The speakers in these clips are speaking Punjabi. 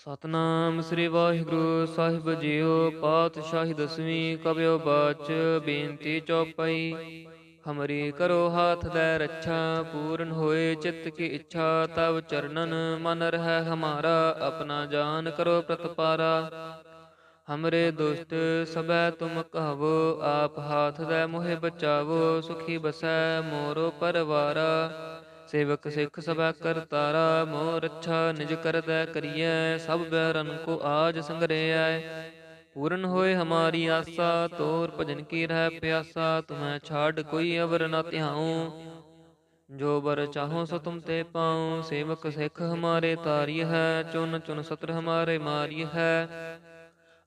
ਸਤਨਾਮ ਸ੍ਰੀ ਵਾਹਿਗੁਰੂ ਸਾਹਿਬ ਜੀਓ। ਪਾਤਸ਼ਾਹੀ ਦਸਵੀਂ ਕਬਿਓ ਬਾਚ ਬੇਨਤੀ ਚੌਪਈ। ਹਮਰੀ ਕਰੋ ਹਾਥ ਦੈ ਰੱਛਾ, ਪੂਰਨ ਹੋਏ ਚਿੱਤ ਕੀ ਇੱਛਾ। ਤਬ ਚਰਨਨ ਮਨ ਰਹਿ ਹਮਾਰਾ, ਆਪਣਾ ਜਾਨ ਕਰੋ ਪ੍ਰਤਪਾਰਾ। ਹਮਰੇ ਦੁਸ਼ਟ ਸਭੈ ਤੁਮ ਕਹਵੋ, ਆਪ ਹਾਥ ਦੈ ਮੋਹਿ ਬਚਾਵੋ। ਸੁਖੀ ਬਸੈ ਮੋਰੋ ਪਰਵਾਰਾ, सेवक सिख सबा करतारा। मोह रक्षा निज करदै करियै, सब बैरन को आज संग्रहै। पूरन होए हमारी आसा, तोर भजन की रह प्यासा। तुम्हें छाड़ कोई अवर न ध्याऊं, जो बर चाहो सो तुम ते पाऊं। सेवक सिख हमारे तारिय है, चुन चुन सत्र हमारे मारिय है।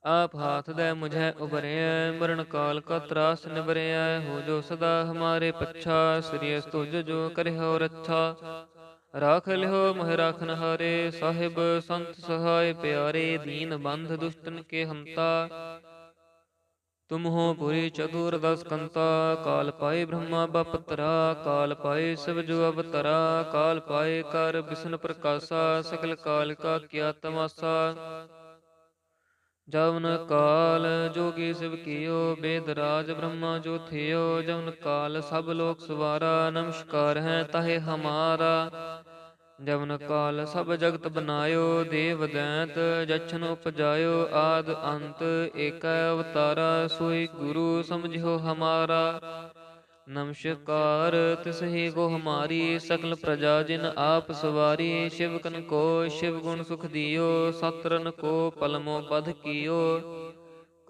आप हाथ दे मुझे उबरय, मरण काल का त्रास निबरय। हो जो सदा हमारे पच्छा, श्रेयस तुझ जो करे हो रच्छा। राख लिहो मोह राखन हारे, साहिब संत सहाय प्यारे। दीन बंध दुष्टन के हंता, तुम हो पुरी चतुर दस कंता। काल पाए ब्रह्मा बपतरा, काल पाए शिव जो अवतरा। काल पाए कर विष्णु प्रकाशा, सकल काल का किया तमाशा। जवन काल जोगी शिव कियो, वेद राज ब्रह्मा जो थियो। जवन काल सब लोक सवारा, नमस्कार है ताहे हमारा। जवन काल सब जगत बनायो, देव दैत जछन उपजायो। आद अंत एक अवतारा, सोई गुरु समझियो हमारा। नमस्कार तिसहि को हमारी, सकल प्रजा जिन आप सवारी। शिव कन को शिव गुण सुख दियो, सतरन को पलमो बध कियो।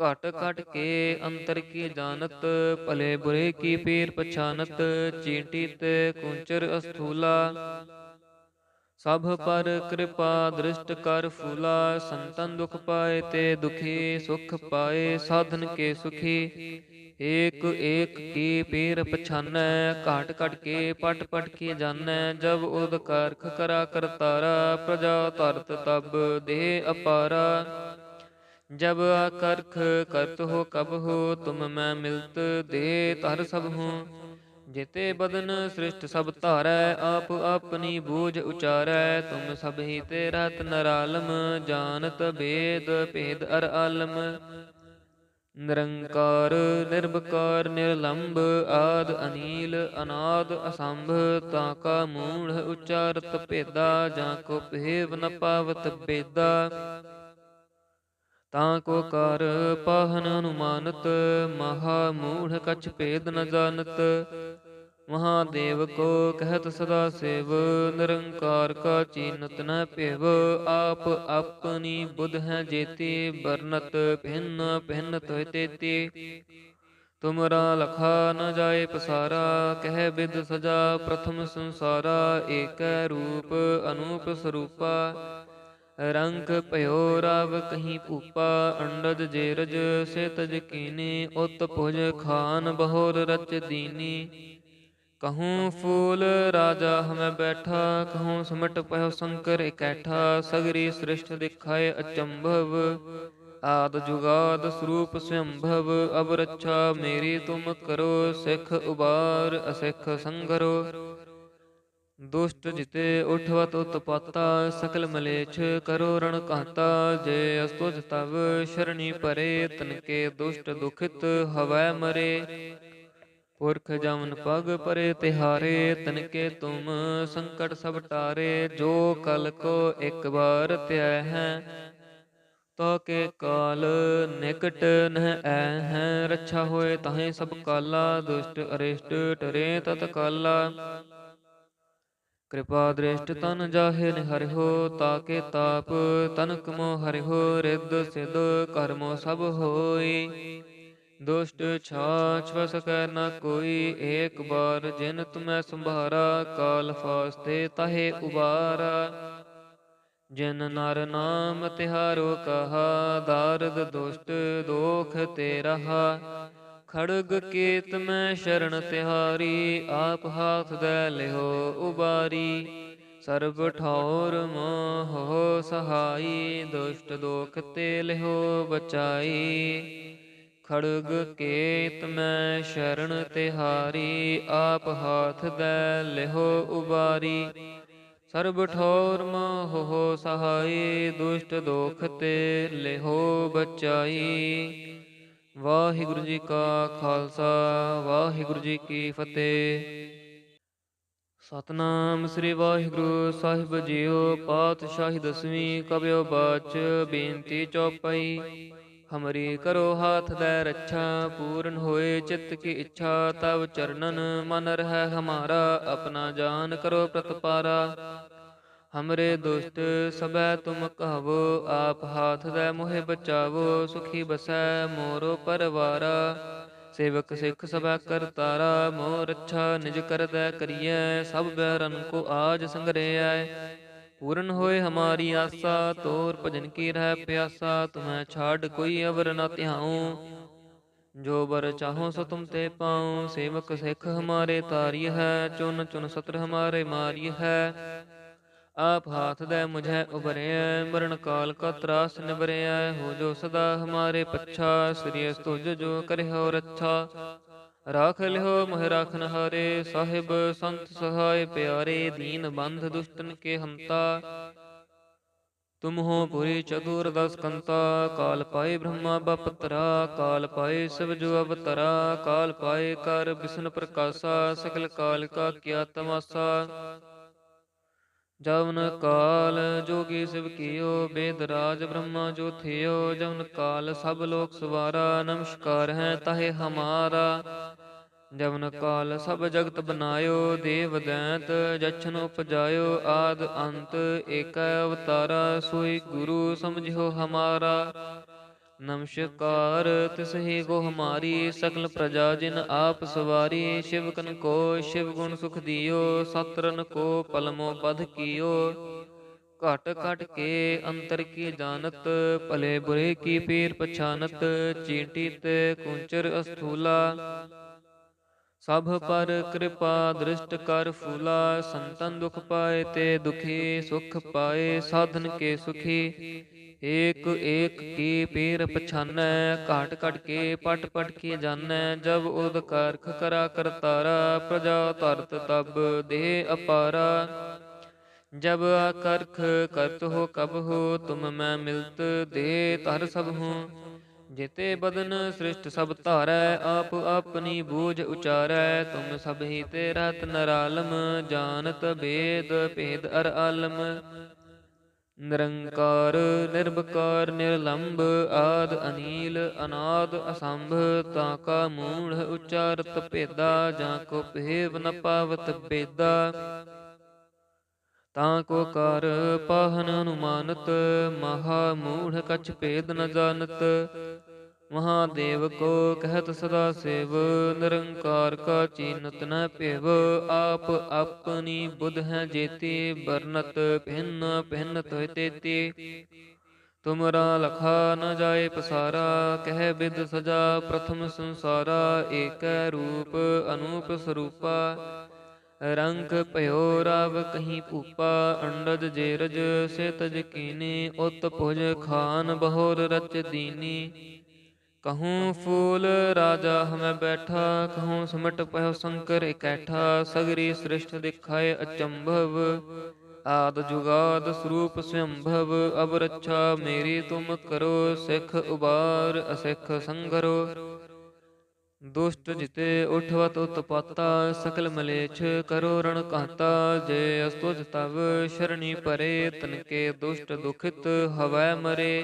घट घट के अंतर की जानत, भले बुरे की पीर पछानत। चींटित कुंचर अस्थूला, सब पर कृपा दृष्ट कर फूला। संतन दुख पाए ते दुखी, सुख पाए साधन के सुखी। एक एक की पीर पछानै, घाट घट के पट पट की जानै। जब उद कारख करा करतारा, प्रजा धरत तब देह अपारा। जब आकर्ख करत हो कब हो, तुम मैं मिलत देह धर सब हूँ। जेते बदन सृष्ट सब धारै, आप अपनी बूझ उचारै। तुम सब ही ते रहत नरालम, जानत भेद भेद अर आलम। निरंकार निर्विकार निर्लंब, आद अनील अनाद असंभ। ताका मूढ़ उच्चारत भेदा, जाको भेव न पावत बेदा। ताको कर पाहन अनुमानत, महा मूढ़ कछ भेद न जानत। महादेव को कहत सदा सेव, निरंकार का चीनत न पेव। आप अपनी बुध है जेती, बरनत भिन्न भिन्न तोय तेती। तुमरा लखा न जाए पसारा, कह बिद सजा प्रथम संसारा। एक रूप अनूप स्वरूपा, रंग पयो राव कहीं भूपा। अंडज जेरज से तज कीनी, उत भुज खान बहोर रच दीनी। कहूँ फूल राजा हमें बैठा, कहूँ सिमट पयो शंकर इकैठा। सगरी सृष्टि दिखाए अचंभव, आद जुगाद स्वरूप स्वयंभव। अब रक्षा मेरी तुम करो, सिख उबार असिख संगरो। दुष्ट जिते उठवत उत्पाता, सकल मलेच्छ करो रण कहता। जे अस्तुज तब शरणी परे, तनके दुष्ट दुखित हवै मरे। पुरख जमन पग परे तिहारे, तनके तुम संकट सब टारे। जो कल को एक बार त्याय है, तो के काल निकट नह ऐ है। रक्षा होए ताहे सब काला, दुष्ट अरिष्ट टरे तत्काला। कृपा दृष्ट तन जाहे निहरिहो, ताके ताप तनक मोह हरिहो। रिद्ध सिद्ध कर्मो सब होई, दुष्ट छाछ बस कै न कोई। एक बार जिन तुम्हें संभारा, काल फास्ते ताहे उबारा। जिन नर नाम तिहारो कहा, दारद दुष्ट दोख ते रहा। खड़ग केत में शरण तिहारी, आप हाथ दे लिहो उबारी। सर्ब ठौर मोह हो सहाई, दुष्ट दोख ते लिहो बचाई। खड़ग केत में शरण तिहारी, आप हाथ दे लिहो उबारी। ਸਰਬ ਠੌਰ ਮੋਹ ਸਹਾਈ, ਦੁਸ਼ਟ ਦੋਖ ਤੇ ਲਿਹੋ ਬਚਾਈ। ਵਾਹਿਗੁਰੂ ਜੀ ਕਾ ਖਾਲਸਾ, ਵਾਹਿਗੁਰੂ ਜੀ ਕੀ ਫਤਿਹ। ਸਤਨਾਮ ਸ੍ਰੀ ਵਾਹਿਗੁਰੂ ਸਾਹਿਬ ਜੀਓ। ਪਾਤਸ਼ਾਹੀ ਦਸਵੀਂ ਕਬਿਓ ਬਾਚ, ਬੇਨਤੀ ਚੌਪਈ। ਹਮਰੀ ਕਰੋ ਹਾਥ ਦੈ ਰੱਛਾ, ਪੂਰਨ ਹੋਏ ਚਿੱਤ ਕੀ ਇੱਛਾ। ਤਬ ਚਰਨਨ ਮਨ ਰਹਿ ਹਮਾਰਾ, ਆਪਣਾ ਜਾਨ ਕਰੋ ਪ੍ਰਤਪਾਰਾ। ਹਮਰੇ ਦੁਸ਼ਟ ਸਭੈ ਤੁਮ ਕਹਵੋ, ਆਪ ਹਾਥ ਦੈ ਮੋਹਿ ਬਚਾਵੋ। ਸੁਖੀ ਬਸੈ ਮੋਰੋ ਪਰਵਾਰਾ, ਸੇਵਕ ਸਿੱਖ ਸਭੈ ਕਰਤਾਰਾ। ਮੋਹ ਰੱਛਾ ਨਿਜ ਕਰਦੈ ਕਰੀਐ, ਸਭ ਬੈਰਨ ਕੋ ਆਜ ਸੰਗਰੇਐ। ਪੂਰਨ ਹੋਏ ਹਮਾਰੀ ਆਸਾ, ਤੋਰ ਭਜਨ ਕੀ ਰਹਿ ਪਿਆਸਾ। ਤੁਮੈ ਛਾਡ ਕੋਈ ਅਵਰ ਨ ਧਿਆਉ, ਜੋ ਬਰ ਚਾਹੋ ਸੋ ਤੁਮ ਤੇ ਪਾਉ। ਸੇਵਕ ਸਿੱਖ ਹਮਾਰੇ ਤਾਰੀ ਹੈ, ਚੁਨ ਚੁਨ ਸਤਰ ਹਮਾਰੇ ਮਾਰੀ ਹੈ। ਆਪ ਹਾਥ ਦੈ ਮੁਝੈ ਉਬਰੈ, ਮਰਨ ਕਾਲ ਕਾ ਤਰਾਸ ਨਿਬਰੈ। ਹੋ ਜੋ ਸਦਾ ਹਮਾਰੇ ਪੱਛਾ, ਸ੍ਰੀ ਅਸਤੁਜ ਜੋ ਕਰਿਓ ਰੱਛਾ। ਰਾਖ ਲਿਓ ਮੋਹਿ ਰਾਖਨ ਹਾਰੇ, ਸਾਹਿਬ ਸੰਤ ਸਹਾਇ ਪਿਆਰੇ। ਦੀਨ ਬੰਧ ਦੁਸ਼ਟਨ ਕੇ ਹੰਤਾ, ਤੁਮ ਹੋ ਪੁਰੀ ਚਤੁਰ ਦਸ ਕੰਤਾ। ਕਾਲ ਪਾਏ ਬ੍ਰਹਮਾ ਬਪਤਰਾ, ਕਾਲ ਪਾਏ ਸਿਵ ਜੋ ਅਵਤਰਾ। ਕਾਲ ਪਾਏ ਕਰ ਬਿਸ਼ਨ ਪ੍ਰਕਾਸ਼ਾ, ਸਕਲ ਕਾਲ ਕਾ ਕੀਆ ਤਮਾਸਾ। ਜਵਨ ਕਾਲ ਜੋਗੀ ਸਿਵ ਕੀਓ, ਬੇਦ ਰਾਜ ਬ੍ਰਹਮਾ ਜੋ ਥਿਓ। ਜਵਨ ਕਾਲ ਸਭ ਲੋਕ ਸਵਾਰਾ, ਨਮਸਕਾਰ ਹੈ ਤਾਹੇ ਹਮਾਰਾ। ਜਵਨ ਕਾਲ ਸਭ ਜਗਤ ਬਨਾਇਓ, ਦੇਵ ਦੈਂਤ ਜਛਨ ਉਪਜਾਇਓ। ਆਦ ਅੰਤ ਏਕੈ ਅਵਤਾਰਾ, ਸੋਈ ਗੁਰੂ ਸਮਝਿਓ ਹਮਾਰਾ। ਨਮਸਕਾਰ ਤਿਸਹੀ ਕੋ ਹਮਾਰੀ, ਸਕਲ ਪ੍ਰਜਾ ਜਿਨ ਆਪ ਸਵਾਰੀ। ਸ਼ਿਵ ਕਨ ਕੋ ਸ਼ਿਵ ਗੁਣ ਸੁਖ ਦਿਓ, ਸਤਰਨ ਕੋ ਪਲਮੋ ਬਧ ਕੀਓ। ਘਟ ਘਟ ਕੇ ਅੰਤਰ ਕੀ ਜਾਨਤ, ਭਲੇ ਬੁਰੇ ਕੀ ਪੀਰ ਪਛਾਨਤ। ਚੀਂਟਿਤ ਕੁੰਚਰ ਅਸਥੂਲਾ, ਸਭ ਪਰ ਕਿਰਪਾ ਦ੍ਰਿਸ਼ਟ ਕਰ ਫੂਲਾ। ਸੰਤਨ ਦੁਖ ਪਾਏ ਤੇ ਦੁਖੀ, ਸੁਖ ਪਾਏ ਸਾਧਨ ਕੇ ਸੁਖੀ। ਏਕ ਏਕ ਕੀ ਪੀਰ ਪਛਾਨੈ, ਘਾਟ ਘਟ ਕੇ ਪਟ ਪਟ ਕੀ ਜਾਣੈ। ਜਬ ਉਦ ਕਰਖ ਕਰਾ ਕਰਤਾਰਾ, ਪ੍ਰਜਾ ਧਰਤ ਤਬ ਦੇਹ ਅਪਾਰਾ। ਜਬ ਆਕਰਖ ਕਰਤ ਹੋ ਕਬ ਹੋ, ਤੁਮ ਮੈਂ ਮਿਲਤ ਦੇਹ ਧਰ ਸਭ ਹੋ। ਜਿਤੇ ਬਦਨ ਸ੍ਰਿਸ਼ਟ ਸਭ ਧਾਰੈ, ਆਪ ਆਪਣੀ ਬੂਝ ਉਚਾਰੈ। ਤੁਮ ਸਭ ਹੀ ਤੇ ਰਹਿਤ ਨਰਾਲਮ, ਜਾਨਤ ਭੇਦ ਭੇਦ ਅਰ ਆਲਮ। ਨਿਰੰਕਾਰ ਨਿਰਭਕਾਰ ਨਿਰਲੰਭ, ਆਦ ਅਨੀਲ ਅਨਾਦ ਅਸੰਭ। ਤਾਂ ਕਾ ਮੂੜ ਉਚਾਰਤ ਭੇਦਾ, ਜਾਂ ਕੋ ਭੇਵ ਨ ਪਾਵਤ ਬੇਦਾ। ਤਾਂ ਕੋ ਕਰ ਪਾਹਨ ਅਨੁਮਾਨਤ, ਮਹਾ ਮੂੜ ਕਛ ਭੇਦ ਨ ਜਾਨਤ। ਮਹਾਦੇਵ ਕੋ ਕਹਿਤ ਸਦਾ ਸੇਵ, ਨਿਰੰਕਾਰ ਕਾ ਚੀਨਤ ਨ ਭੇਵ। ਆਪ ਆਪਣੀ ਬੁਧ ਹੈ ਜੇਤੀ, ਬਰਨਤ ਭਿੰਨ ਭਿੰਨ ਤੋਇ ਤੇਤੀ। ਤੁਮਰਾ ਲਖਾ ਨ ਜਾਏ ਪਸਾਰਾ, ਕਹਿ ਬਿਦ ਸਜਾ ਪ੍ਰਥਮ ਸੰਸਾਰਾ। ਏਕੈ ਰੂਪ ਅਨੂਪ ਸਰੂਪਾ, ਰੰਗ ਭਇਓ ਰਾਵ ਕਹੀਂ ਭੂਪਾ। ਅੰਡਜ ਜੇਰਜ ਸੇ ਤਜ ਕੀਨੀ, ਉਤ ਭੁਜ ਖਾਨ ਬਹੁਰ ਰਚ ਦੀਨੀ। कहूँ फूल राजा हमें बैठा, कहूँ सिमट पयो शंकर इकैठा। सगरी सृष्टि दिखाए अचंभव, आद जुगाद स्वरूप स्वयंभव। अब रक्षा मेरी तुम करो, सिख उबार असिख संगरो। दुष्ट जिते उठवत उत्पाता, सकल मलेच्छ करो रण कहता। जे अस्तुज तव शरणी परे, तनके दुष्ट दुखित हवै मरे।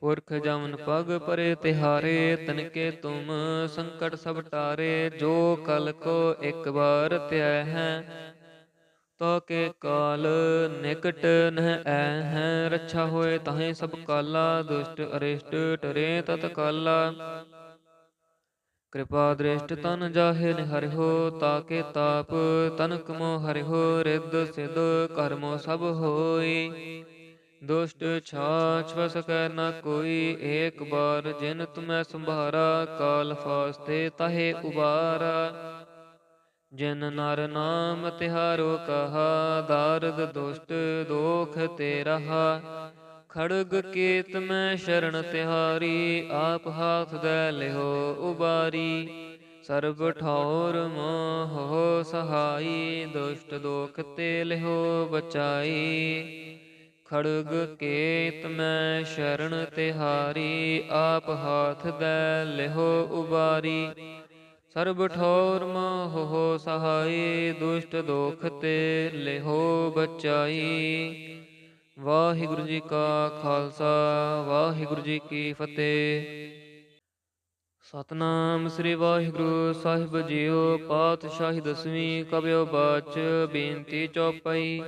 पुरख जमन पग परे तिहारे, तनके तुम संकट सब टारे। जो कल को एक बार त्याय है, तो के काल निकट नह ऐ है। रक्षा होए ताहे सब काला, दुष्ट अरिष्ट टरे तत्काला। कृपा दृष्ट तन जाहे निहरिहो, ताके ताप तनक मोह हरिहो। रिद्ध सिद्ध कर्मो सब होई, दुष्ट छाछ वस कै न कोई। एक बार जिन तुम्हें संभारा, काल फास्ते ताहे उबारा। जिन नर नाम तिहारो कहा, दारद दुष्ट दोख ते रहा। खड़ग केत में शरण तिहारी, आप हाथ दे लिहो उबारी। ਸਰਬ ਠੌਰ ਮੋਹ ਸਹਾਈ, ਦੁਸ਼ਟ ਦੋਖ ਤੇ ਲਿਹੋ ਬਚਾਈ। ਖੜਗ ਕੇਤ ਮੈਂ ਸ਼ਰਨ ਤਿਹਾਰੀ, ਆਪ ਹਾਥ ਦੈ ਲਿਹੋ ਉਬਾਰੀ। ਸਰਬ ਠੌਰ ਮੋਹ ਸਹਾਈ, ਦੁਸ਼ਟ ਦੋਖ ਤੇ ਲਿਹੋ ਬਚਾਈ। ਵਾਹਿਗੁਰੂ ਜੀ ਕਾ ਖਾਲਸਾ, ਵਾਹਿਗੁਰੂ ਜੀ ਕੀ ਫਤਿਹ। ਸਤਨਾਮ ਸ੍ਰੀ ਵਾਹਿਗੁਰੂ ਸਾਹਿਬ ਜੀਓ। ਪਾਤਸ਼ਾਹੀ ਦਸਵੀਂ ਕਬਿਓ ਬਾਚ, ਬੇਨਤੀ ਚੌਪਈ।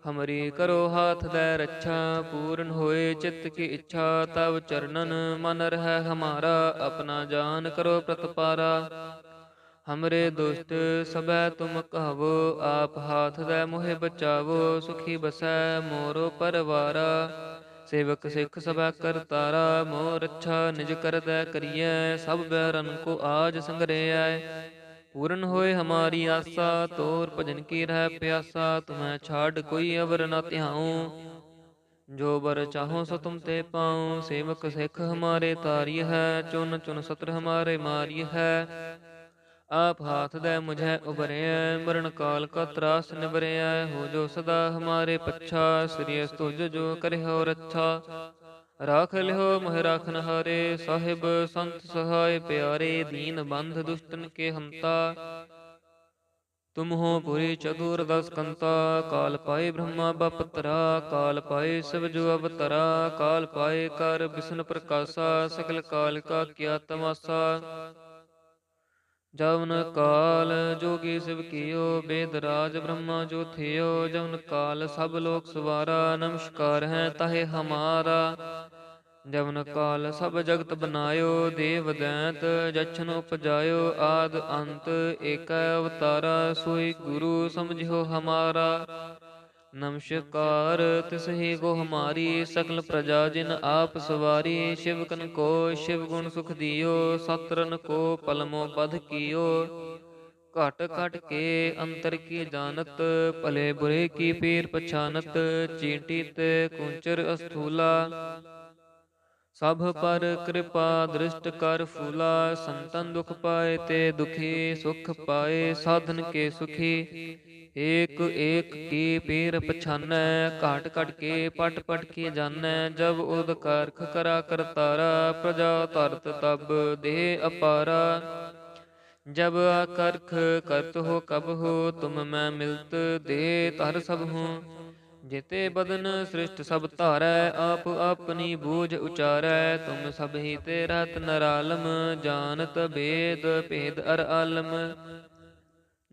ਹਮਰੀ ਕਰੋ ਹਾਥ ਦੈ ਰੱਛਾ, ਪੂਰਨ ਹੋਏ ਚਿੱਤ ਕੀ ਇੱਛਾ। ਤਬ ਚਰਨਨ ਮਨ ਰਹਿ ਹਮਾਰਾ, ਆਪਣਾ ਜਾਨ ਕਰੋ ਪ੍ਰਤਪਾਰਾ। ਹਮਰੇ ਦੁਸ਼ਟ ਸਭੈ ਤੁਮ ਕਹਵੋ, ਆਪ ਹਾਥ ਦੈ ਮੋਹਿ ਬਚਾਵੋ। ਸੁਖੀ ਬਸੈ ਮੋਰੋ ਪਰਵਾਰਾ, ਸੇਵਕ ਸਿੱਖ ਸਭੈ ਕਰਤਾਰਾ। ਮੋਹ ਰੱਛਾ ਨਿਜ ਕਰਦੈ ਕਰੀਐ, ਸਭ ਬੈਰਨ ਕੋ ਆਜ ਸੰਗਰੇਐ। ਪੂਰਨ ਹੋਏ ਹਮਾਰੀ ਆਸਾ, ਤੋਰ ਭਜਨ ਕੀ ਰਹਿ ਪਿਆਸਾ। ਤੁਮੈ ਛਾਡ ਕੋਈ ਅਵਰ ਨ ਧਿਆਉ, ਜੋ ਬਰ ਚਾਹੋ ਸੋ ਤੁਮ ਤੇ ਪਾਉ। ਸੇਵਕ ਸਿੱਖ ਹਮਾਰੇ ਤਾਰਿਯ ਹੈ, ਚੁਨ ਚੁਨ ਸਤਰ ਹਮਾਰੇ ਮਾਰਿਯ ਹੈ। ਆਪ ਹਾਥ ਦੈ ਮੁਝੈ ਉਬਰਿਐ, ਮਰਨ ਕਾਲ ਕਾ ਤਰਾਸ ਨਿਬਰਿਐ। ਹੋ ਜੋ ਸਦਾ ਹਮਾਰੇ ਪੱਛਾ, ਸ੍ਰੀ ਅਸਤੁਜ ਜੋ ਕਰਿਓ ਰੱਛਾ। ਰਾਖ ਲਿਓ ਮੋਹਿ ਰਾਖਨ ਹਾਰੇ, ਸਾਹਿਬ ਸੰਤ ਸਹਾਇ ਪਿਆਰੇ। ਦੀਨ ਬੰਧ ਦੁਸ਼ਟਨ ਕੇ ਹੰਤਾ, ਤੁਮ ਹੋ ਪੁਰੀ ਚਤੁਰ ਦਸ ਕੰਤਾ। ਕਾਲ ਪਾਏ ਬ੍ਰਹਮਾ ਬਪਤਰਾ, ਕਾਲ ਪਾਏ ਸਿਵ ਜੋ ਅਵਤਰਾ। ਕਾਲ ਪਾਏ ਕਰ ਬਿਸ਼ਨ ਪ੍ਰਕਾਸ਼ਾ, ਸਕਲ ਕਾਲ ਕਾ ਕੀਆ ਤਮਾਸਾ। ਜਵਨ ਕਾਲ ਜੋਗੀ ਸਿਵ ਕੀਓ, ਬੇਦ ਰਾਜ ਬ੍ਰਹਮਾ ਜੋ ਥਿਓ। ਜਵਨ ਕਾਲ ਸਭ ਲੋਕ ਸਵਾਰਾ, ਨਮਸਕਾਰ ਹੈ ਤਾਹੇ ਹਮਾਰਾ। ਜਵਨ ਕਾਲ ਸਭ ਜਗਤ ਬਨਾਇਓ, ਦੇਵ ਦੈਂਤ ਜਛਨ ਉਪਜਾਇਓ। ਆਦ ਅੰਤ ਏਕੈ ਅਵਤਾਰਾ, ਸੋਈ ਗੁਰੂ ਸਮਝਿਓ ਹਮਾਰਾ। ਨਮਸਕਾਰ ਤਿਸਹੀ ਕੋ ਹਮਾਰੀ, ਸਕਲ ਪ੍ਰਜਾ ਜਿਨ ਆਪ ਸਵਾਰੀ। ਸ਼ਿਵਕਨ ਕੋ ਸ਼ਿਵ ਗੁਣ ਸੁਖ ਦਿਓ, ਸਤਰਨ ਕੋ ਪਲਮੋ ਬਧ ਕੀਓ। ਘਟ ਘਟ ਕੇ ਅੰਤਰ ਕੀ ਜਾਨਤ, ਭਲੇ ਬੁਰੇ ਕੀ ਪੀਰ ਪਛਾਨਤ। ਚੀਂਟੀ ਤੇ ਕੁੰਚਰ ਅਸਥੂਲਾ, ਸਭ ਪਰ ਕਿਰਪਾ ਦ੍ਰਿਸ਼ਟ ਕਰ ਫੂਲਾ। ਸੰਤਨ ਦੁਖ ਪਾਏ ਤੇ ਦੁਖੀ, ਸੁਖ ਪਾਏ ਸਾਧਨ ਕੇ ਸੁਖੀ। ਏਕ ਏਕ ਕੀ ਪੀਰ ਪਛਾਨੈ, ਘਾਟ ਘਟ ਕੇ ਪਟ ਪਟ ਕੀ ਜਾਣੈ। ਜਬ ਉਦ ਕਰਖ ਕਰਾ ਕਰਤਾਰਾ, ਪ੍ਰਜਾ ਧਰਤ ਤਬ ਦੇਹ ਅਪਾਰਾ। ਜਬ ਆਕਰਖ ਕਰਤ ਹੋ ਕਬ ਹੋ, ਤੁਮ ਮੈਂ ਮਿਲਤ ਦੇ ਧਰ ਸਭ ਹੂੰ। जेते बदन सृष्ट सब धारै, आप अपनी बूझ उचारै। तुम सब ही ते रहत नरालम, जानत भेद भेद अर आलम।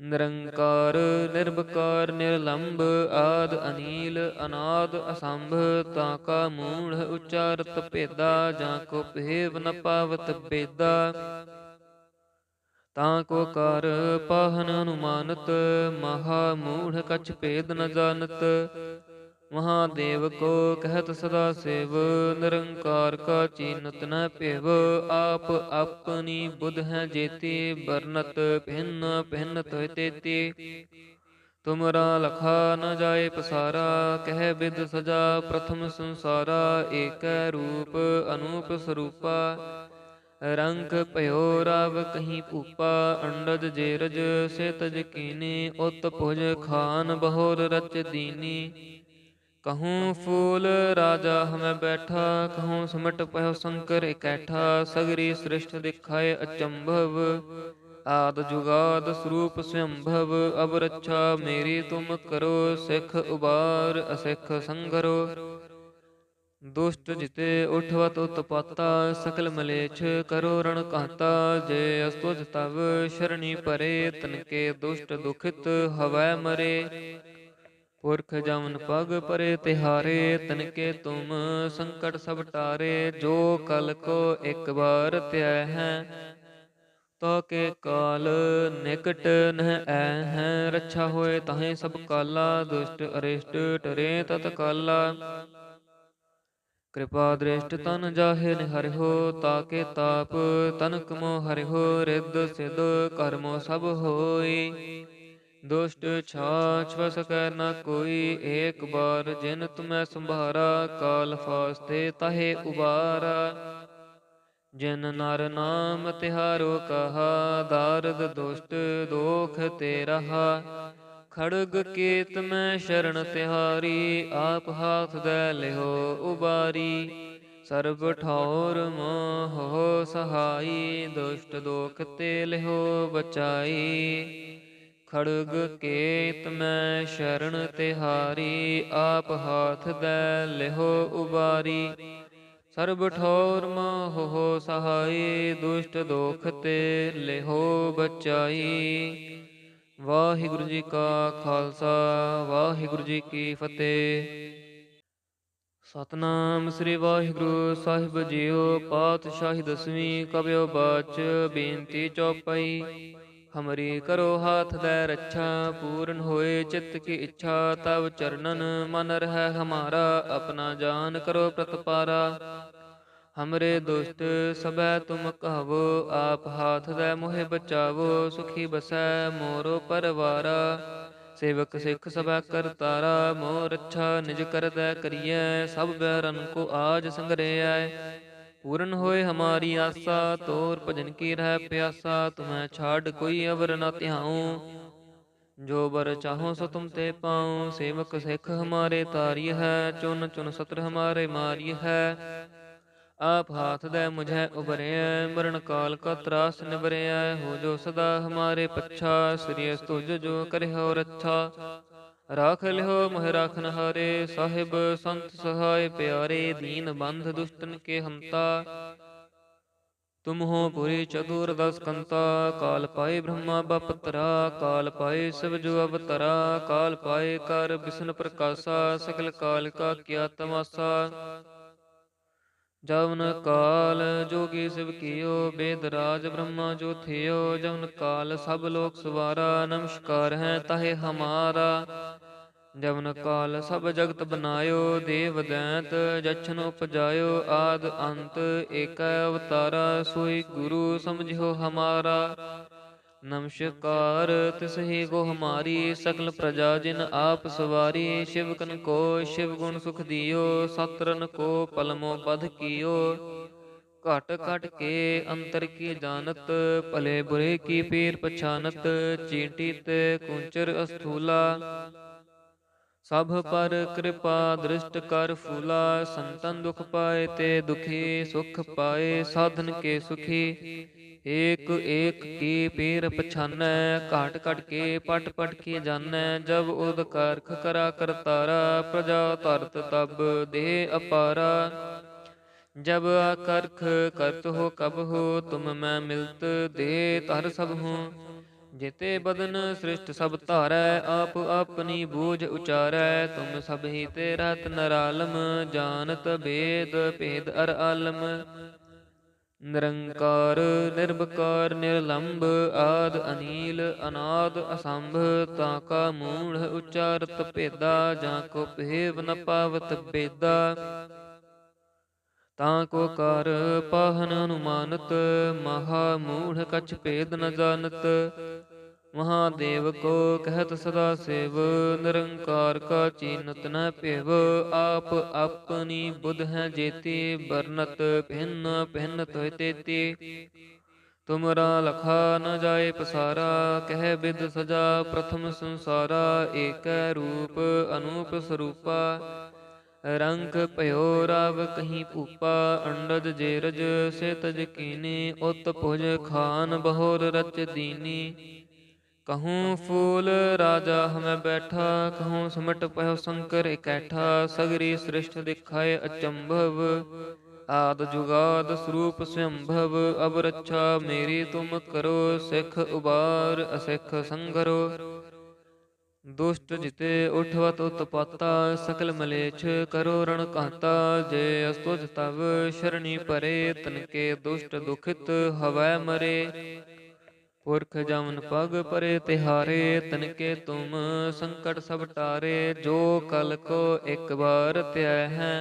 निरंकार निर्विकार निर्लंब, आद अनील अनाद असंभ। ताका मूढ़ उच्चारत भेदा, जाको भेव न पावत बेदा। ताको कार पाहन अनुमानत, महा मूढ़ कछ भेद न जानत। महादेव को कहत सदा सेव, निरंकार का चीनत न पेव। आप अपनी बुध है जेती, बरनत भिन्न भिन्न तोय तेती। तुमरा लखा न जाए पसारा, कह बिद सजा प्रथम संसारा। एक रूप अनूप स्वरूपा, रंग पयो राव कहीं भूपा। अंडज जेरज से तज कीनी, उत भुज खान बहोर रच दीनी। कहूँ फूल राजा हमें बैठा, कहूँ सिमट पयो शंकर इकैठा। सगरी सृष्ट दिखाए अचंभव, आद जुगाद स्वरूप स्वयंभव। अब रक्षा मेरी तुम करो, सिख उबार असिख संघरो। दुष्ट जिते उठवत उत्पाता, सकल मलेच्छ करो रण कहता। जे अस्तुज तव शरणी परे, तनके दुष्ट दुखित हवै मरे। पुरख जमन पग परे तिहारे, तनके तुम संकट सब टारे। जो कल को एक बार त्याय है, तो के काल निकट नह ऐ है। रक्षा होए ताहे सब काला, दुष्ट अरिष्ट टरे तत्काला। कृपा दृष्ट तन जाहे निहरिहो, ताके ताप तनक मो हरिहो। रिद्ध सिद्ध कर्मो सब होई, दुष्ट छाछ वस कै न कोई। एक बार जिन तुम्हें संभारा, काल फास्ते ताहे उबारा। ਜਿਨ ਨਰ ਨਾਮ ਤਿਹਾਰੋ ਕਹਾ, ਦਾਰਦ ਦੁਸ਼ਟ ਦੋਖ ਤੇ ਰਹਾ। ਖੜਗ ਕੇਤ ਮੈਂ ਸ਼ਰਨ ਤਿਹਾਰੀ, ਆਪ ਹਾਥ ਦੈ ਲਿਹੋ ਉਬਾਰੀ। ਸਰਬ ਠੌਰ ਮੋਹ ਸਹਾਈ, ਦੁਸ਼ਟ ਦੋਖ ਤੇ ਲਿਹੋ ਬਚਾਈ। ਖੜਗ ਕੇਤ ਮੈਂ ਸ਼ਰਨ ਤਿਹਾਰੀ, ਆਪ ਹਾਥ ਦੈ ਲਿਹੋ ਉਬਾਰੀ। ਸਰਬ ਠੌਰ ਮੋਹ ਸਹਾਈ, ਦੁਸ਼ਟ ਦੋਖ ਤੇ ਲਿਹੋ ਬਚਾਈ। ਵਾਹਿਗੁਰੂ ਜੀ ਕਾ ਖਾਲਸਾ, ਵਾਹਿਗੁਰੂ ਜੀ ਕੀ ਫਤਿਹ। ਸਤਨਾਮ ਸ੍ਰੀ ਵਾਹਿਗੁਰੂ ਸਾਹਿਬ ਜੀਓ। ਪਾਤਸ਼ਾਹੀ ਦਸਵੀਂ ਕਬਿਓ ਬਾਚ, ਬੇਨਤੀ ਚੌਪਈ। ਹਮਰੀ ਕਰੋ ਹਾਥ ਦੈ ਰੱਛਾ, ਪੂਰਨ ਹੋਏ ਚਿੱਤ ਕੀ ਇੱਛਾ। ਤਬ ਚਰਨਨ ਮਨ ਰਹਿ ਹਮਾਰਾ, ਆਪਣਾ ਜਾਨ ਕਰੋ ਪ੍ਰਤਪਾਰਾ। ਹਮਰੇ ਦੁਸ਼ਟ ਸਭੈ ਤੁਮ ਕਹਵੋ, ਆਪ ਹਾਥ ਦੈ ਮੋਹਿ ਬਚਾਵੋ। ਸੁਖੀ ਬਸੈ ਮੋਰੋ ਪਰਵਾਰਾ, ਸੇਵਕ ਸਿੱਖ ਸਭੈ ਕਰਤਾਰਾ। ਮੋਹ ਰੱਛਾ ਨਿਜ ਕਰਦੈ ਕਰੀਐ, ਸਭ ਬੈਰਨ ਕੋ ਆਜ ਸੰਗਰੇਐ। ਪੂਰਨ ਹੋਏ ਹਮਾਰੀ ਆਸਾ, ਤੋਰ ਭਜਨ ਕੀ ਰਹਿ ਪਿਆਸਾ। ਤੁਮੈ ਛਾਡ ਕੋਈ ਅਵਰ ਨ ਧਿਆਉ, ਜੋ ਬਰ ਚਾਹੋ ਸੋ ਤੁਮ ਤੇ ਪਾਉ। ਸੇਵਕ ਸਿੱਖ ਹਮਾਰੇ ਤਾਰਿਯ ਹੈ, ਚੁਨ ਚੁਨ ਸਤਰ ਹਮਾਰੇ ਮਾਰਿਯ ਹੈ। ਆਪ ਹਾਥ ਦੈ ਮੁਝੈ ਉਬਰਿਐ, ਮਰਨ ਕਾਲ ਕਾ ਤਰਾਸ ਨਿਬਰਿਐ। ਹੋ ਜੋ ਸਦਾ ਹਮਾਰੇ ਪੱਛਾ, ਸ੍ਰੀ ਅਸ ਤੁਜ ਜੋ ਕਰਿਓ ਰੱਛਾ। ਰਾਖ ਲਿਓ ਮੋਹਿ ਰਾਖਨ ਹਾਰੇ, ਸਾਹਿਬ ਸੰਤ ਸਹਾਇ ਪਿਆਰੇ। ਦੀਨ ਬੰਧ ਦੁਸ਼ਟਨ ਕੇ ਹੰਤਾ, ਤੁਮ ਹੋ ਪੁਰੀ ਚਤੁਰ ਦਸ ਕੰਤਾ। ਕਾਲ ਪਾਏ ਬ੍ਰਹਮਾ ਬਪਤਰਾ, ਕਾਲ ਪਾਏ ਸਿਵ ਜੋ ਅਵਤਰਾ। ਕਾਲ ਪਾਏ ਕਰ ਬਿਸ਼ਨ ਪ੍ਰਕਾਸ਼ਾ, ਸਕਲ ਕਾਲ ਕਾ ਕੀਆ ਤਮਾਸਾ। ਜਵਨ ਕਾਲ ਜੋਗੀ ਸਿਵ ਕੀਓ, ਬੇਦ ਰਾਜ ਬ੍ਰਹਮਾ ਜੋ ਥਿਓ। ਜਵਨ ਕਾਲ ਸਭ ਲੋਕ ਸਵਾਰਾ, ਨਮਸਕਾਰ ਹੈ ਤਾਹੇ ਹਮਾਰਾ। ਜਵਨ ਕਾਲ ਸਭ ਜਗਤ ਬਨਾਇਓ, ਦੇਵ ਦੈਂਤ ਜਛਨ ਉਪਜਾਇਓ। ਆਦ ਅੰਤ ਏਕੈ ਅਵਤਾਰਾ, ਸੋਈ ਗੁਰੂ ਸਮਝਿਓ ਹਮਾਰਾ। ਨਮਸਕਾਰ ਤਿਸਹੀ ਕੋ ਹਮਾਰੀ, ਸਕਲ ਪ੍ਰਜਾ ਜਿਨ ਆਪ ਸਵਾਰੀ। ਸ਼ਿਵਕਨ ਕੋ ਸ਼ਿਵ ਗੁਣ ਸੁਖ ਦਿਓ, ਸਤਰਨ ਕੋ ਪਲਮੋ ਬਧ ਕੀਓ। ਘਟ ਘਟ ਕੇ ਅੰਤਰ ਕੀ ਜਾਨਤ, ਭਲੇ ਬੁਰੇ ਕੀ ਪੀਰ ਪਛਾਨਤ। ਚੀਂਟੀ ਤੇ ਕੁੰਚਰ ਅਸਥੂਲਾ, ਸਭ ਪਰ ਕਿਰਪਾ ਦ੍ਰਿਸ਼ਟ ਕਰ ਫੂਲਾ। ਸੰਤਨ ਦੁਖ ਪਾਏ ਤੇ ਦੁਖੀ, ਸੁਖ ਪਾਏ ਸਾਧਨ ਕੇ ਸੁਖੀ। ਏਕ ਏਕ ਕੀ ਪੀਰ ਪਛਾਨੈ, ਘਾਟ ਘਟ ਕੇ ਪਟ ਪਟ ਕੀ ਜਾਣੈ। ਜਬ ਉਦ ਕਰਖ ਕਰਾ ਕਰਤਾਰਾ, ਪ੍ਰਜਾ ਧਰਤ ਤਬ ਦੇਹ ਅਪਾਰਾ। ਜਬ ਆਕਰਖ ਕਰਤ ਹੋ ਕਬ ਹੋ, ਤੁਮ ਮੈਂ ਮਿਲਤ ਦੇਹ ਧਰ ਸਭ ਹੋ। जेते बदन सृष्ट सब धारै, आप अपनी बूझ उचारै। तुम सब ही ते रहत नरालम, जानत भेद भेद अर आलम। निरंकार निर्विकार निर्लंब, आद अनील अनाद असंभ। ताका मूढ़ उच्चारत भेदा, जाको भेव न पावत बेदा। ताको कर पाहन अनुमानत, महा मूढ़ कछ भेद न जानत। महादेव को कहत सदा सेव, निरंकार का चीनत न पेव। आप अपनी बुध है जेती, बरनत भिन्न भिन्न तोय तेती। तुमरा लखा न जाए पसारा, कह बिद सजा प्रथम संसारा। एक रूप अनूप स्वरूपा, रंग पयो राव कहीं भूपा। अंडज जेरज से तज कीनी, उत भुज खान बहोर रच दीनी। कहूँ फूल राजा हमें बैठा, कहूँ सिमट पयो शंकर इकैठा। सगरी सृष्ट दिखाए अचंभव, आद जुगाद स्वरूप स्वयंभव। अब रक्षा मेरी तुम करो, सिख उबार असिख संघरो। दुष्ट जिते उठवत उत्पाता, सकल मलेच्छ करो रण कहता। जे अस्तुज तब शरणी परे, तनके दुष्ट दुखित हवै मरे। पुरख जमन पग परे तिहारे, तनके तुम संकट सब टारे। जो कल को एक बार त्याय है,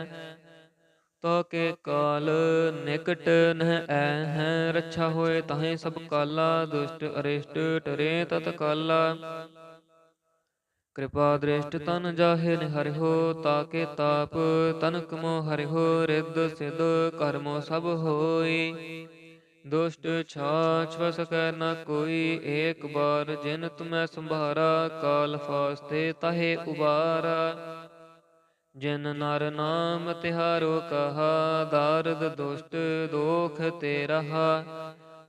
तो के काल निकट नह ऐ है। रक्षा होए ताहे सब काला, दुष्ट अरिष्ट टरे तत्काला। ਕਿਰਪਾ ਦ੍ਰਿਸ਼ਟ ਤਨ ਜਾਹੇ ਨਿਹਰਿਓ, ਤਾਕੇ ਤਾਪ ਤਨਕ ਮੋ ਹਰਿਓ। ਰਿੱਧ ਸਿਧ ਕਰਮੋ ਸਭ ਹੋਈ, ਦੁਸ਼ਟ ਛਾਛ ਵਸ ਕੈ ਨ ਕੋਈ। ਏਕ ਬਾਰ ਜਿਨ ਤੁਮੈ ਸੰਭਾਰਾ, ਕਾਲ ਫਾਸਤੇ ਤਾਹੇ ਉਬਾਰਾ। ਜਿਨ ਨਰ ਨਾਮ ਤਿਹਾਰੋ ਕਹਾ, ਦਾਰਦ ਦੁਸ਼ਟ ਦੋਖ ਤੇ ਰਹਾ।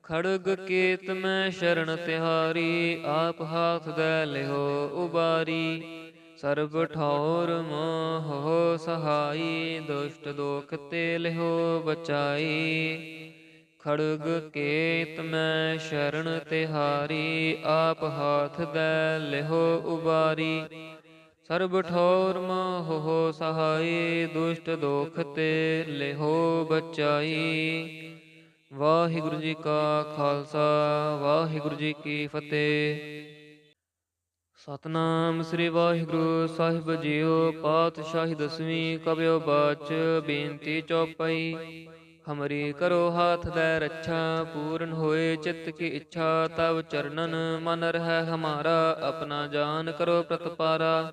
ਖੜਗ ਕੇਤ ਮੈਂ ਸ਼ਰਨ ਤਿਹਾਰੀ, ਆਪ ਹਾਥ ਦੈ ਲਿਓ ਉਬਾਰੀ। ਸਰਬ ਠੌਰ ਮੋਹ ਸਹਾਈ, ਦੁਸ਼ਟ ਦੋਖ ਤੇ ਲਿਓ ਬਚਾਈ। ਖੜਗ ਕੇਤ ਮੈਂ ਸ਼ਰਨ ਤਿਹਾਰੀ, ਆਪ ਹਾਥ ਦੈ ਲਿਓ ਉਬਾਰੀ। ਸਰਬ ਠੌਰ ਮੋਹ ਸਹਾਈ, ਦੁਸ਼ਟ ਦੋਖ ਤੇ ਲਿਓ ਬਚਾਈ। ਵਾਹਿਗੁਰੂ ਜੀ ਕਾ ਖਾਲਸਾ, ਵਾਹਿਗੁਰੂ ਜੀ ਕੀ ਫਤਿਹ। ਸਤਨਾਮ ਸ੍ਰੀ ਵਾਹਿਗੁਰੂ ਸਾਹਿਬ ਜੀਓ। ਪਾਤਸ਼ਾਹੀ ਦਸਵੀਂ ਕਬਿਓ ਬਾਚ, ਬੇਨਤੀ ਚੌਪਈ। ਹਮਰੀ ਕਰੋ ਹਾਥ ਦੈ ਰੱਛਾ, ਪੂਰਨ ਹੋਏ ਚਿੱਤ ਕੀ ਇੱਛਾ। ਤਬ ਚਰਨਨ ਮਨ ਰਹਿ ਹਮਾਰਾ, ਆਪਣਾ ਜਾਨ ਕਰੋ ਪ੍ਰਤਪਾਰਾ।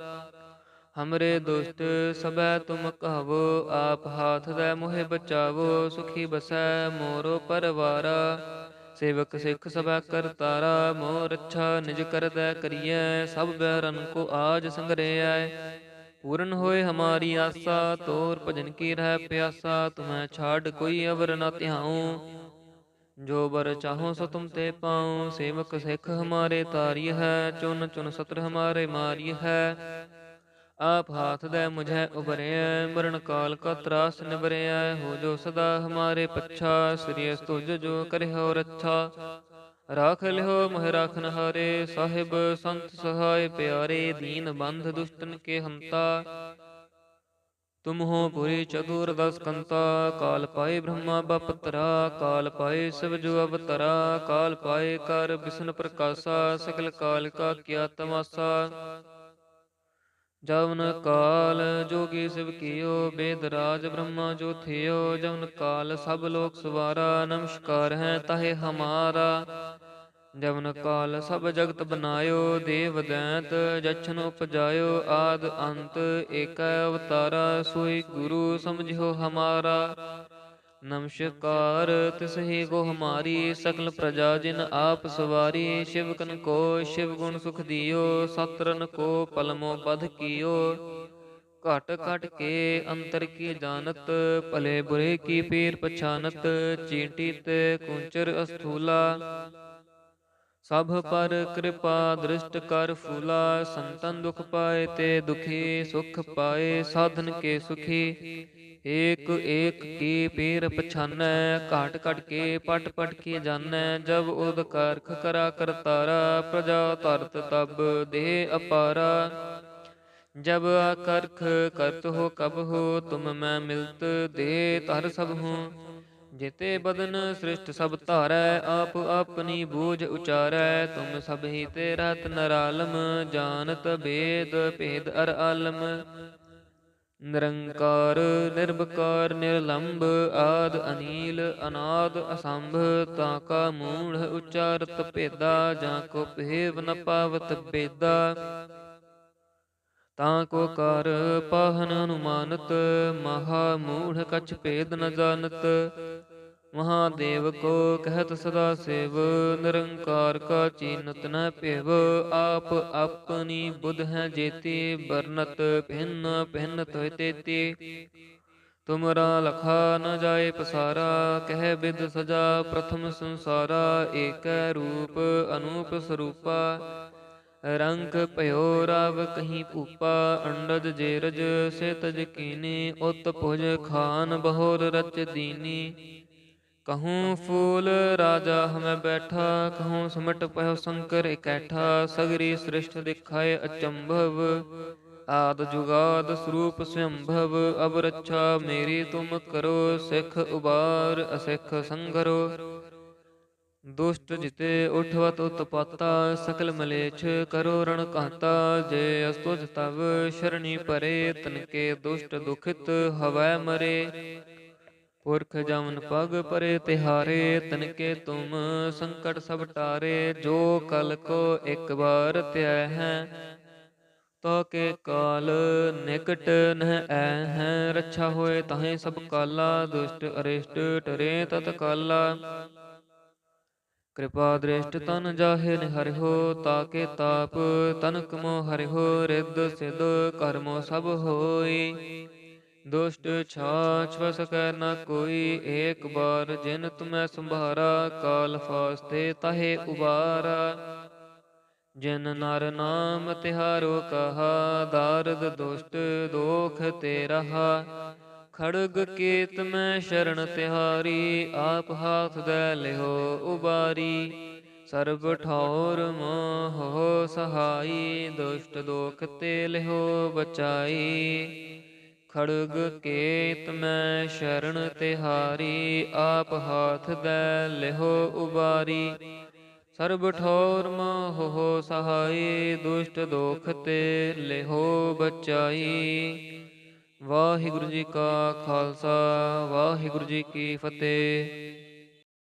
ਹਮਰੇ ਦੁਸ਼ਟ ਸਭੈ ਤੁਮ ਕਹਵੋ, ਆਪ ਹਾਥ ਦੈ ਮੋਹਿ ਬਚਾਵੋ। ਸੁਖੀ ਬਸੈ ਮੋਰੋ ਪਰਵਾਰਾ, ਸੇਵਕ ਸਿੱਖ ਸਭੈ ਕਰਤਾਰਾ। ਮੋਹ ਰੱਛਾ ਨਿਜ ਕਰਦੈ ਕਰੀਐ, ਸਭ ਬੈਰਨ ਕੋ ਆਜ ਸੰਗਰੇਐ। ਪੂਰਨ ਹੋਏ ਹਮਾਰੀ ਆਸਾ, ਤੋਰ ਭਜਨ ਕੀ ਰਹਿ ਪਿਆਸਾ। ਤੁਮੈ ਛਾਡ ਕੋਈ ਅਵਰ ਨ ਧਿਆਉ, ਜੋ ਬਰ ਚਾਹੋ ਸੋ ਤੁਮ ਤੇ ਪਾਉ। ਸੇਵਕ ਸਿੱਖ ਹਮਾਰੇ ਤਾਰੀ ਹੈ, ਚੁਨ ਚੁਨ ਸਤਰ ਹਮਾਰੇ ਮਾਰੀ ਹੈ। ਆਪ ਹਾਥ ਦੈ ਮੁਝੈ ਉਬਰਿਐ, ਮਰਨ ਕਾਲ ਕਾ ਤਰਾਸ ਨਿਬਰਿਐ। ਹੋ ਜੋ ਸਦਾ ਹਮਾਰੇ ਪੱਛਾ, ਸ੍ਰੀ ਅਸ ਤੁਜ ਜੋ ਕਰਿਓ ਰੱਛਾ। ਰਾਖ ਲਿਓ ਮੋਹਿ ਰਾਖਨ ਹਾਰੇ, ਸਾਹਿਬ ਸੰਤ ਸਹਾਇ ਪਿਆਰੇ। ਦੀਨ ਬੰਧ ਦੁਸ਼ਟਨ ਕੇ ਹੰਤਾ, ਤੁਮ ਹੋ ਪੁਰੀ ਚਤੁਰ ਦਸ ਕੰਤਾ। ਕਾਲ ਪਾਏ ਬ੍ਰਹਮਾ ਬਪਤਰਾ, ਕਾਲ ਪਾਏ ਸਿਵ ਜੋ ਅਵਤਰਾ। ਕਾਲ ਪਾਏ ਕਰ ਬਿਸ਼ਨ ਪ੍ਰਕਾਸ਼ਾ, ਸਕਲ ਕਾਲ ਕਾ ਕੀਆ ਤਮਾਸਾ। ਜਵਨ ਕਾਲ ਜੋਗੀ ਸਿਵ ਕੀਓ, ਬੇਦ ਰਾਜ ਬ੍ਰਹਮਾ ਜੋ ਥਿਓ। ਜਵਨ ਕਾਲ ਸਭ ਲੋਕ ਸਵਾਰਾ, ਨਮਸਕਾਰ ਹੈ ਤਾਹੇ ਹਮਾਰਾ। ਜਵਨ ਕਾਲ ਸਭ ਜਗਤ ਬਨਾਇਓ, ਦੇਵ ਦੈਂਤ ਜਛਨ ਉਪਜਾਇਓ। ਆਦ ਅੰਤ ਏਕੈ ਅਵਤਾਰਾ, ਸੋਈ ਗੁਰੂ ਸਮਝਿਓ ਹਮਾਰਾ। ਨਮਸਕਾਰ ਤਿਸਹੀ ਕੋ ਹਮਾਰੀ, ਸਕਲ ਪ੍ਰਜਾ ਜਿਨ ਆਪ ਸਵਾਰੀ। ਸ਼ਿਵਕਨ ਕੋ ਸ਼ਿਵ ਗੁਣ ਸੁਖ ਦਿਓ, ਸਤਰਨ ਕੋ ਪਲਮੋ ਬਧ ਕੀਓ। ਘਟ ਘਟ ਕੇ ਅੰਤਰ ਕੀ ਜਾਨਤ, ਭਲੇ ਬੁਰੇ ਕੀ ਪੀਰ ਪਛਾਨਤ। ਚੀਂਟੀ ਤੇ ਕੁੰਚਰ ਅਸਥੂਲਾ, ਸਭ ਪਰ ਕਿਰਪਾ ਦ੍ਰਿਸ਼ਟ ਕਰ ਫੂਲਾ। ਸੰਤਨ ਦੁਖ ਪਾਏ ਤੇ ਦੁਖੀ, ਸੁਖ ਪਾਏ ਸਾਧਨ ਕੇ ਸੁਖੀ। ਏਕ ਏਕ ਕੀ ਪੀਰ ਪਛਾਨੈ, ਘਾਟ ਘਟ ਕੇ ਪਟ ਪਟ ਕੀ ਜਾਣੈ। ਜਬ ਉਦ ਕਰਖ ਕਰਾ ਕਰਤਾਰਾ, ਪ੍ਰਜਾ ਧਰਤ ਤਬ ਦੇਹ ਅਪਾਰਾ। ਜਬ ਆਕਰਖ ਕਰਤ ਹੋ ਕਬ ਹੋ, ਤੁਮ ਮੈਂ ਮਿਲਤ ਦੇਹ ਧਰ ਸਭ ਹੂੰ। ਜਿਤੇ ਬਦਨ ਸ੍ਰਿਸ਼ਟ ਸਭ ਧਾਰੈ, ਆਪ ਆਪਣੀ ਬੂਝ ਉਚਾਰੈ। ਤੁਮ ਸਭ ਹੀ ਤੇ ਰਹਤ ਨਰਾਲਮ, ਜਾਨਤ ਭੇਦ ਭੇਦ ਅਰ ਆਲਮ। ਨਿਰੰਕਾਰ ਨਿਰਭਕਾਰ ਨਿਰਲੰਭ, ਆਦ ਅਨੀਲ ਅਨਾਦ ਅਸੰਭ। ਤਾਂ ਕਾ ਮੂੜ ਉਚਾਰਤ ਭੇਦਾ, ਜਾਂ ਕੋ ਭੇਵ ਨ ਪਾਵਤ ਬੇਦਾ। ਤਾਂ ਕੋ ਕਰ ਪਾਹਨ ਅਨੁਮਾਨਤ, ਮਹਾ ਮੂੜ ਕਛ ਭੇਦ ਨ ਜਾਨਤ। ਮਹਾਦੇਵ ਕੋ ਕਹਿਤ ਸਦਾ ਸੇਵ, ਨਿਰੰਕਾਰ ਕਾ ਚੀਨਤ ਨ ਭੇਵ। ਆਪ ਆਪਣੀ ਬੁਧ ਹੈ ਜੇਤੀ, ਬਰਨਤ ਭਿੰਨ ਭਿੰਨ ਤੋਇ ਤੇਤੀ। ਤੁਮਰਾ ਲਖਾ ਨ ਜਾਏ ਪਸਾਰਾ, ਕਹਿ ਬਿਦ ਸਜਾ ਪ੍ਰਥਮ ਸੰਸਾਰਾ। ਏਕੈ ਰੂਪ ਅਨੂਪ ਸਰੂਪਾ, ਰੰਗ ਭਇਓ ਰਾਵ ਕਹੀ ਭੂਪਾ। ਅੰਡਜ ਜੇਰਜ ਸੇ ਤਜ ਕੀਨੀ, ਉਤ ਭੁਜ ਖਾਨ ਬਹੁਰ ਰਚ ਦੀਨੀ। कहूँ फूल राजा हमें बैठा, कहूँ सिमट पयो शंकर इकैठा। सगरी सृष्टि दिखाए अचंभव, आद जुगाद स्वरूप स्वयंभव। अब रक्षा मेरी तुम करो, सिख उबार असिख संघरो। दुष्ट जिते उठवत उत्पाता, सकल मलेच्छ करो रण कहता। जे अस्तुज तब शरणी परे, तनके दुष्ट दुखित हवै मरे। पुरख जमन पग परे तिहारे, तनके तुम संकट सब टारे। जो कल को एक बार त्याय है, ਤਾਕੇ ਕਾਲ ਨਿਕਟ ਨਹਿ ਐ ਹੈ, ਰੱਛਾ ਹੋਏ ਤਾਹੇ ਸਭ ਕਾਲਾ, ਦੁਸ਼ਟ ਅਰਿਸ਼ਟ ਟਰੇ ਤਤ ਕਾਲਾ। ਕਿਰਪਾ ਦ੍ਰਿਸ਼ਟ ਤਨ ਜਾਹੇ ਨਿਹਰਿਓ, ਤਾਕੇ ਤਾਪ ਤਨਕ ਮੋ ਹਰਿਓ, ਰਿੱਧ ਸਿਧ ਕਰਮੋ ਸਭ ਹੋਈ। ਦੁਸ਼ਟ ਛਾਛ ਵਸ ਕੈ ਨ ਕੋਈ, ਏਕ ਬਾਰ ਜਿਨ ਤੁਮੈ ਸੰਭਾਰਾ, ਕਾਲ ਫਾਸਤੇ ਤਾਹੇ ਉਬਾਰਾ। ਜਿਨ ਨਰ ਨਾਮ ਤਿਹਾਰੋ ਕਹਾ, ਦਾਰਦ ਦੁਸ਼ਟ ਦੋਖ ਤੇ ਰਹਾ। ਖੜਗ ਕੇਤ ਮੈਂ ਸ਼ਰਨ ਤਿਹਾਰੀ, ਆਪ ਹਾਥ ਦੈ ਲਿਹੋ ਉਬਾਰੀ। ਸਰਬ ਠੌਰ ਮੋਹ ਸਹਾਈ, ਦੁਸ਼ਟ ਦੋਖ ਤੇ ਲਿਹੋ ਬਚਾਈ। ਖੜਗ ਕੇਤ ਮੈਂ ਸ਼ਰਨ ਤਿਹਾਰੀ, ਆਪ ਹਾਥ ਦੈ ਲਿਹੋ ਉਬਾਰੀ। ਸਰਬ ਠੌਰ ਮੋਹ ਸਹਾਈ, ਦੁਸ਼ਟ ਦੋਖ ਤੇ ਲਿਹੋ ਬਚਾਈ। ਵਾਹਿਗੁਰੂ ਜੀ ਕਾ ਖਾਲਸਾ, ਵਾਹਿਗੁਰੂ ਜੀ ਕੀ ਫਤਿਹ।